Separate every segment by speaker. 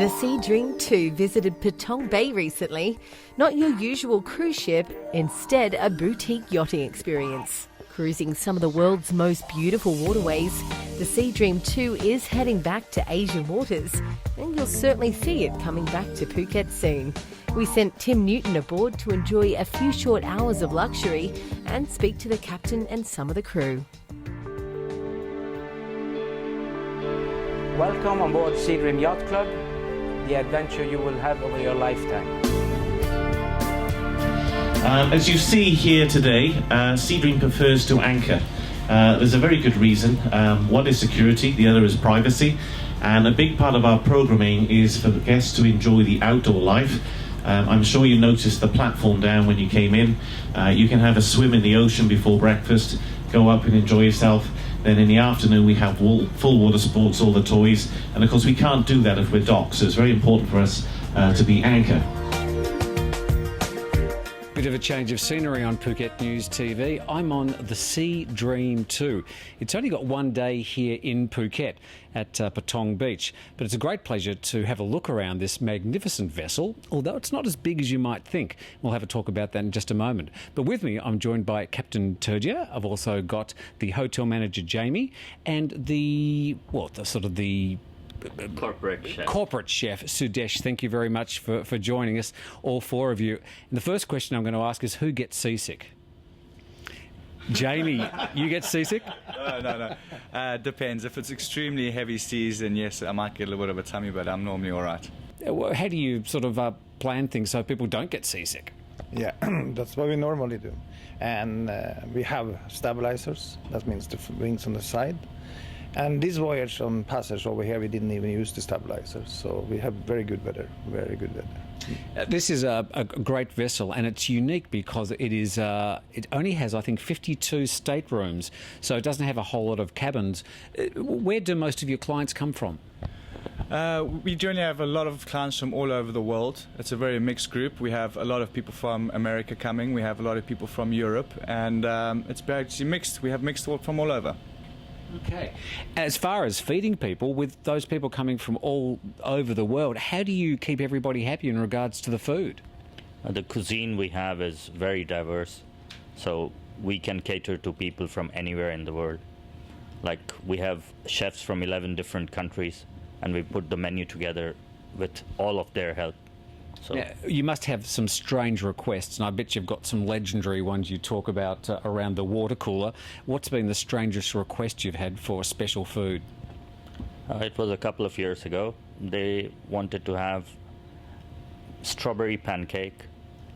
Speaker 1: The Sea Dream 2 visited Patong Bay recently. Not your usual cruise ship, instead a boutique yachting experience. Cruising some of the world's most beautiful waterways, the Sea Dream 2 is heading back to Asian waters, and you'll certainly see it coming back to Phuket soon. We sent Tim Newton aboard to enjoy a few short hours of luxury and speak to the captain and some of the crew.
Speaker 2: Welcome on board Sea Dream Yacht Club, the adventure you will have over your lifetime.
Speaker 3: As you see here today, Sea Dream prefers to anchor. There's a very good reason. One is security, the other is privacy, and a big part of our programming is for the guests to enjoy the outdoor life. I'm sure you noticed the platform down when you came in. You can have a swim in the ocean before breakfast, go up and enjoy yourself. Then in the afternoon we have full water sports, all the toys, and of course we can't do that if we're docked, so it's very important for us to be anchor.
Speaker 4: Bit of a change of scenery on Phuket News TV. I'm on the Sea Dream 2. It's only got one day here in Phuket at Patong Beach, but it's a great pleasure to have a look around this magnificent vessel, although it's not as big as you might think. We'll have a talk about that in just a moment. But with me, I'm joined by Captain Turdia. I've also got the hotel manager, Jamie, and the corporate chef, Sudesh. Thank you very much for joining us, all four of you. And the first question I'm going to ask is, who gets seasick? Jamie, you get seasick?
Speaker 5: No. Depends. If it's extremely heavy seas, then yes, I might get a little bit of a tummy, but I'm normally all right.
Speaker 4: How do you sort of plan things so people don't get seasick?
Speaker 6: Yeah, that's what we normally do. And we have stabilizers. That means the wings on the side. And this voyage on passage over here, we didn't even use the stabilizers. So we have very good weather.
Speaker 4: This is a great vessel, and it's unique because it only has, I think, 52 staterooms, so it doesn't have a whole lot of cabins. Where do most of your clients come from?
Speaker 5: We generally have a lot of clients from all over the world. It's a very mixed group. We have a lot of people from America coming. We have a lot of people from Europe, and it's actually mixed. We have mixed from all over.
Speaker 4: Okay. As far as feeding people, with those people coming from all over the world, how do you keep everybody happy in regards to the food?
Speaker 7: The cuisine we have is very diverse, so we can cater to people from anywhere in the world. Like, we have chefs from 11 different countries, and we put the menu together with all of their help. So
Speaker 4: now, you must have some strange requests, and I bet you've got some legendary ones you talk about around the water cooler. What's been the strangest request you've had for special food?
Speaker 7: It was a couple of years ago. They wanted to have strawberry pancake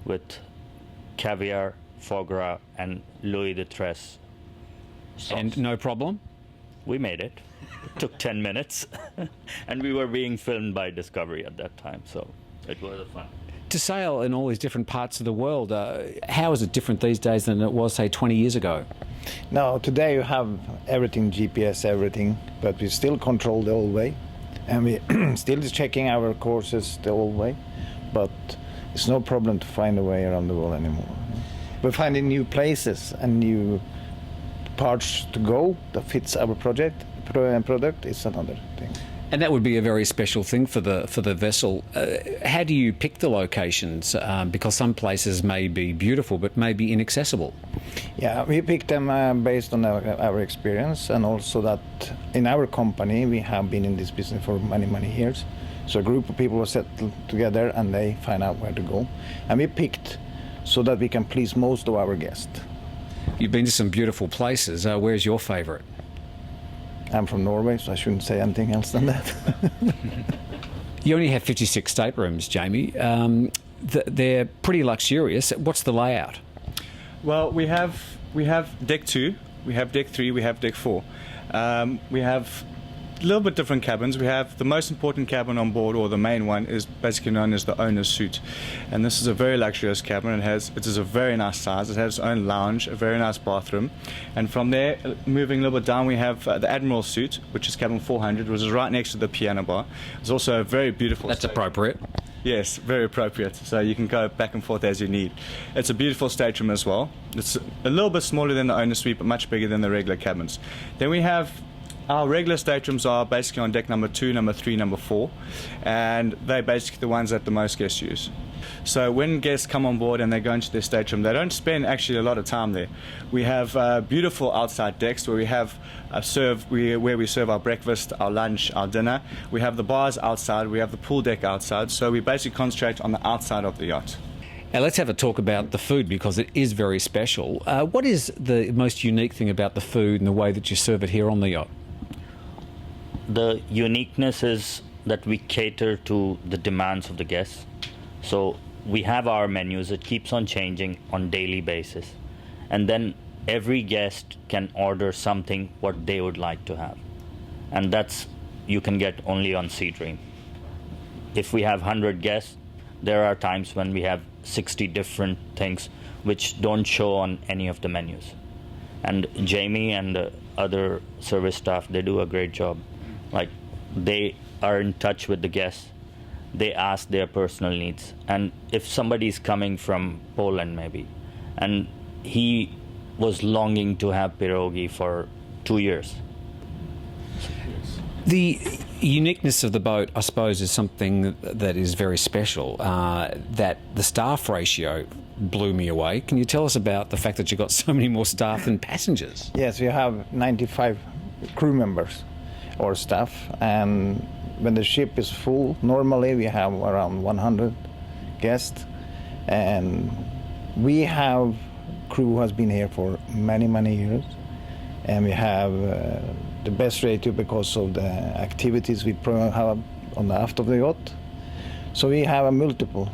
Speaker 7: with caviar, foie gras, and Louis XIII sauce.
Speaker 4: And no problem?
Speaker 7: We made it. It took 10 minutes, and we were being filmed by Discovery at that time, so it was fun.
Speaker 4: To sail in all these different parts of the world, how is it different these days than it was, say, 20 years ago?
Speaker 6: Now, today you have everything, GPS, everything, but we still control the old way. And we still checking our courses the old way. But it's no problem to find a way around the world anymore. We're finding new places and new parts to go that fits our product is another thing.
Speaker 4: And that would be a very special thing for the vessel. How do you pick the locations? Because some places may be beautiful but may be inaccessible.
Speaker 6: Yeah, we pick them based on our experience, and also that in our company we have been in this business for many, many years. So a group of people will settle together and they find out where to go. And we picked so that we can please most of our guests.
Speaker 4: You've been to some beautiful places. Where's your favourite?
Speaker 6: I'm from Norway, so I shouldn't say anything else than that.
Speaker 4: You only have 56 staterooms, Jamie. They're pretty luxurious. What's the layout?
Speaker 5: Well, we have deck 2, we have deck 3, we have deck 4. We have a little bit different cabins. We have the most important cabin on board, or the main one, is basically known as the owner's suite, and this is a very luxurious cabin. It is a very nice size. It has its own lounge, a very nice bathroom, and from there, moving a little bit down, we have the Admiral's suite, which is cabin 400, which is right next to the piano bar. It's also a very beautiful.
Speaker 4: That's appropriate.
Speaker 5: Yes, very appropriate. So you can go back and forth as you need. It's a beautiful stateroom as well. It's a little bit smaller than the owner's suite, but much bigger than the regular cabins. Then we have Our regular staterooms are basically on deck number 2, number 3, number 4, and they're basically the ones that the most guests use. So when guests come on board and they go into their stateroom, they don't spend actually a lot of time there. We have beautiful outside decks where we have where we serve our breakfast, our lunch, our dinner. We have the bars outside, we have the pool deck outside, so we basically concentrate on the outside of the yacht.
Speaker 4: Now let's have a talk about the food, because it is very special. What is the most unique thing about the food and the way that you serve it here on the yacht?
Speaker 7: The uniqueness is that we cater to the demands of the guests. So we have our menus, it keeps on changing on daily basis. And then every guest can order something what they would like to have. And that's, you can get only on Sea Dream. If we have 100 guests, there are times when we have 60 different things which don't show on any of the menus. And Jamie and the other service staff, they do a great job. Like, they are in touch with the guests. They ask their personal needs. And if somebody's coming from Poland maybe, and he was longing to have pierogi for 2 years.
Speaker 4: The uniqueness of the boat, I suppose, is something that is very special. That the staff ratio blew me away. Can you tell us about the fact that you've got so many more staff than passengers?
Speaker 6: Yes, we have 95 crew members or staff, and when the ship is full, normally we have around 100 guests, and we have crew who has been here for many years, and we have the best ratio because of the activities we have on the aft of the yacht. So we have a multiple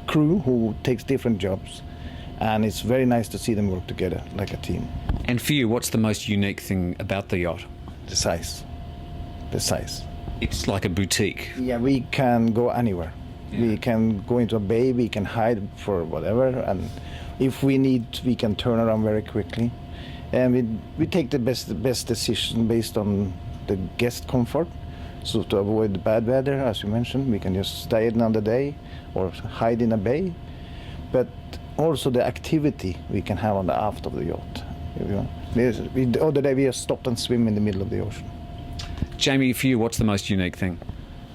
Speaker 6: crew who takes different jobs, and it's very nice to see them work together like a team.
Speaker 4: And for you, what's the most unique thing about the yacht?
Speaker 6: The size. The size.
Speaker 4: It's like a boutique.
Speaker 6: Yeah, we can go anywhere. Yeah. We can go into a bay, we can hide for whatever, and if we need, we can turn around very quickly. And we take the best decision based on the guest comfort. So to avoid the bad weather, as you mentioned, we can just stay another day or hide in a bay. But also the activity we can have on the aft of the yacht. The other day we just stopped and swim in the middle of the ocean.
Speaker 4: Jamie, for you, what's the most unique thing?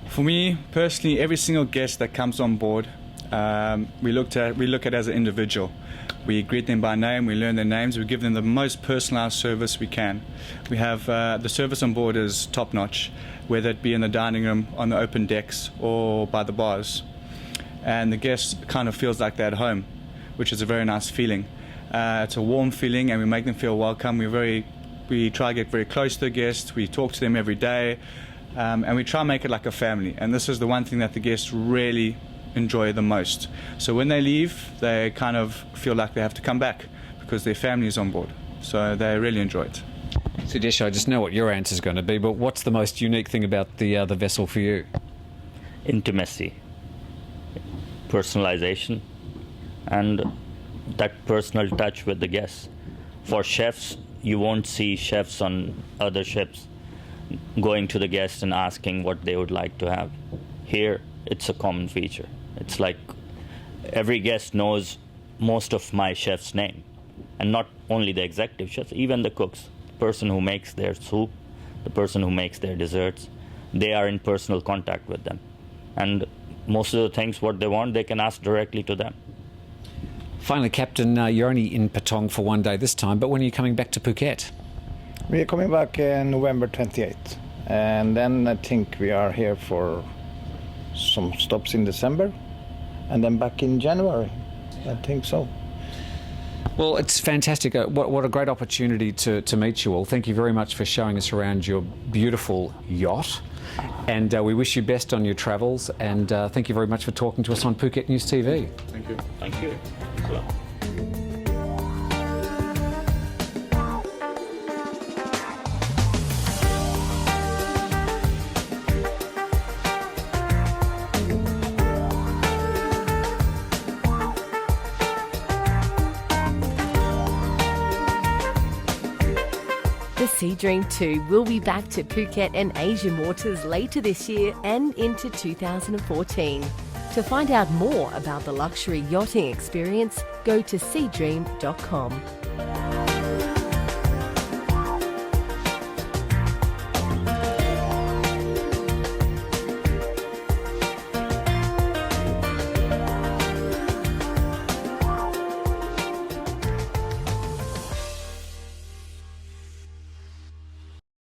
Speaker 5: For me, personally, every single guest that comes on board, we look at as an individual. We greet them by name, we learn their names, we give them the most personalized service we can. We have the service on board is top notch, whether it be in the dining room, on the open decks, or by the bars. And the guest kind of feels like they're at home, which is a very nice feeling. It's a warm feeling, and we make them feel welcome. We try to get very close to the guests, we talk to them every day, and we try and make it like a family. And this is the one thing that the guests really enjoy the most. So when they leave, they kind of feel like they have to come back because their family is on board. So they really enjoy it.
Speaker 4: Sudesh, I just know what your answer is going to be, but what's the most unique thing about the vessel for you?
Speaker 7: Intimacy, personalization, and that personal touch with the guests. For chefs, you won't see chefs on other ships going to the guests and asking what they would like to have. Here, it's a common feature. It's like every guest knows most of my chef's name, and not only the executive chefs, even the cooks, the person who makes their soup, the person who makes their desserts. They are in personal contact with them, and most of the things what they want, they can ask directly to them.
Speaker 4: Finally, Captain, you're only in Patong for one day this time, but when are you coming back to Phuket?
Speaker 6: We are coming back November 28th, and then I think we are here for some stops in December, and then back in January. I think so.
Speaker 4: Well, it's fantastic. What a great opportunity to meet you all. Thank you very much for showing us around your beautiful yacht. And we wish you best on your travels. And thank you very much for talking to us on Phuket News TV.
Speaker 5: Thank you.
Speaker 7: Thank you.
Speaker 1: The Sea Dream 2 will be back to Phuket and Asian waters later this year and into 2014. To find out more about the luxury yachting experience, go to seadream.com.